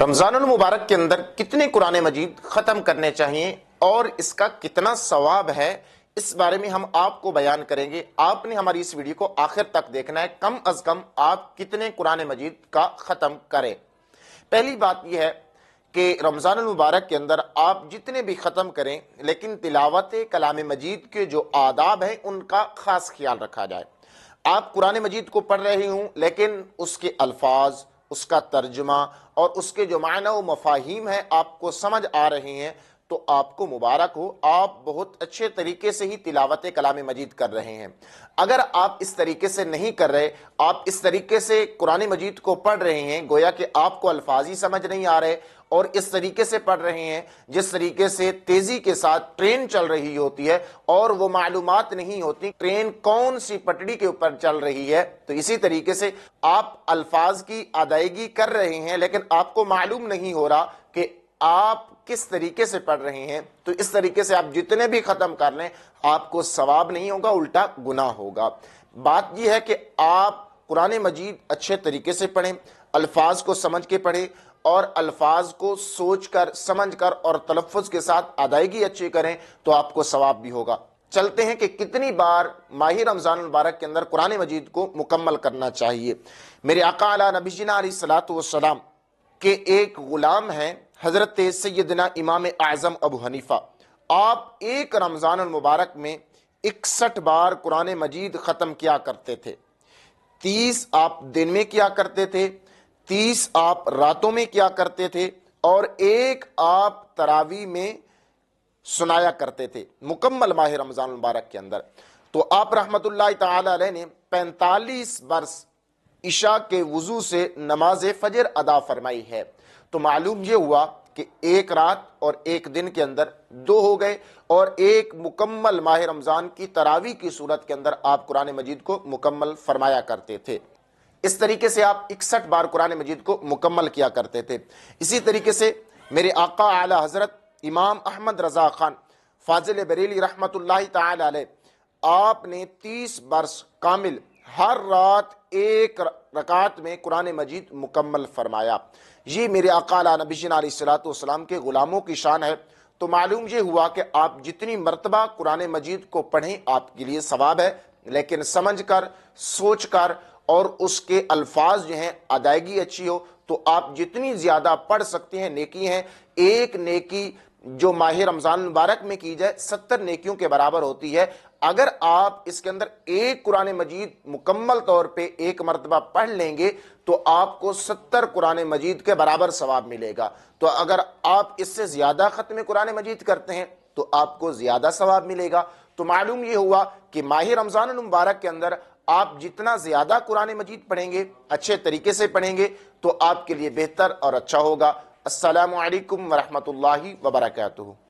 رمضان المبارک کے اندر کتنے قرآن مجید ختم کرنے چاہیے اور اس کا کتنا ثواب ہے، اس بارے میں ہم آپ کو بیان کریں گے۔ آپ نے ہماری اس ویڈیو کو آخر تک دیکھنا ہے۔ کم از کم آپ کتنے قرآن مجید کا ختم کریں۔ پہلی بات یہ ہے کہ رمضان المبارک کے اندر آپ جتنے بھی ختم کریں، لیکن تلاوت کلام مجید کے جو آداب ہیں ان کا خاص خیال رکھا جائے۔ آپ قرآن مجید کو پڑھ رہے ہوں لیکن اس کے الفاظ، اس کا ترجمہ اور اس کے جو معنی و مفاہیم ہیں آپ کو سمجھ آ رہے ہیں تو آپ کو مبارک ہو، آپ بہت اچھے طریقے سے ہی تلاوت کلام مجید کر رہے ہیں۔ اگر آپ اس طریقے سے نہیں کر رہے، آپ اس طریقے سے قرآن مجید کو پڑھ رہے ہیں گویا کہ آپ کو الفاظ ہی سمجھ نہیں آ رہے، اور اس طریقے سے پڑھ رہے ہیں جس طریقے سے تیزی کے ساتھ ٹرین چل رہی ہوتی ہے اور وہ معلومات نہیں ہوتی ٹرین کون سی پٹڑی کے اوپر چل رہی ہے، تو اسی طریقے سے آپ الفاظ کی ادائیگی کر رہے ہیں لیکن آپ کو معلوم نہیں ہو رہا کہ آپ کس طریقے سے پڑھ رہے ہیں، تو اس طریقے سے آپ جتنے بھی ختم کر لیں آپ کو ثواب نہیں ہوگا، الٹا گناہ ہوگا۔ بات یہ ہے کہ آپ قرآن مجید اچھے طریقے سے پڑھیں، الفاظ کو سمجھ کے پڑھیں اور الفاظ کو سوچ کر سمجھ کر اور تلفظ کے ساتھ ادائیگی اچھی کریں تو آپ کو ثواب بھی ہوگا۔ چلتے ہیں کہ کتنی بار ماہ رمضان المبارک کے اندر قرآن مجید کو مکمل کرنا چاہیے۔ میرے آقا اعلیٰ نبی جینا علیہ الصلوۃ والسلام کے ایک غلام ہیں حضرت سیدنا امام اعظم ابو حنیفہ، آپ ایک رمضان المبارک میں 61 بار قرآن مجید ختم کیا کرتے تھے۔ 30 آپ دن میں کیا کرتے تھے، 30 آپ راتوں میں کیا کرتے تھے اور ایک آپ تراویح میں سنایا کرتے تھے مکمل ماہ رمضان المبارک کے اندر۔ تو آپ رحمت اللہ تعالی علیہ نے 45 برس عشاء کے وضو سے نماز فجر ادا فرمائی ہے۔ تو معلوم یہ ہوا کہ ایک رات اور ایک دن کے اندر 2 ہو گئے، اور ایک مکمل ماہ رمضان کی تراویح کی صورت کے اندر آپ قرآن مجید کو مکمل فرمایا کرتے تھے۔ اس طریقے سے آپ 61 بار قرآن مجید کو مکمل کیا کرتے تھے۔ اسی طریقے سے میرے آقا اعلی حضرت امام احمد رضا خان فاضل بریلی رحمت اللہ تعالی علیہ، آپ نے 30 برس کامل ہر رات ایک رکعت میں قرآن مجید مکمل فرمایا۔ یہ میرے آقا اعلی نبی جینا علیہ الصلوۃ والسلام کے غلاموں کی شان ہے۔ تو معلوم یہ ہوا کہ آپ جتنی مرتبہ قرآن مجید کو پڑھیں آپ کے لیے ثواب ہے، لیکن سمجھ کر سوچ کر اور اس کے الفاظ جو ہیں ادائیگی اچھی ہو تو آپ جتنی زیادہ پڑھ سکتے ہیں نیکی ہیں۔ ایک نیکی جو ماہ رمضان مبارک میں کی جائے 70 نیکیوں کے برابر ہوتی ہے۔ اگر آپ اس کے اندر ایک قرآن مجید مکمل طور پہ ایک مرتبہ پڑھ لیں گے تو آپ کو 70 قرآن مجید کے برابر ثواب ملے گا۔ تو اگر آپ اس سے زیادہ ختم قرآن مجید کرتے ہیں تو آپ کو زیادہ ثواب ملے گا۔ تو معلوم یہ ہوا کہ ماہ رمضان المبارک کے اندر آپ جتنا زیادہ قرآن مجید پڑھیں گے، اچھے طریقے سے پڑھیں گے تو آپ کے لیے بہتر اور اچھا ہوگا۔ السلام علیکم ورحمۃ اللہ وبرکاتہ۔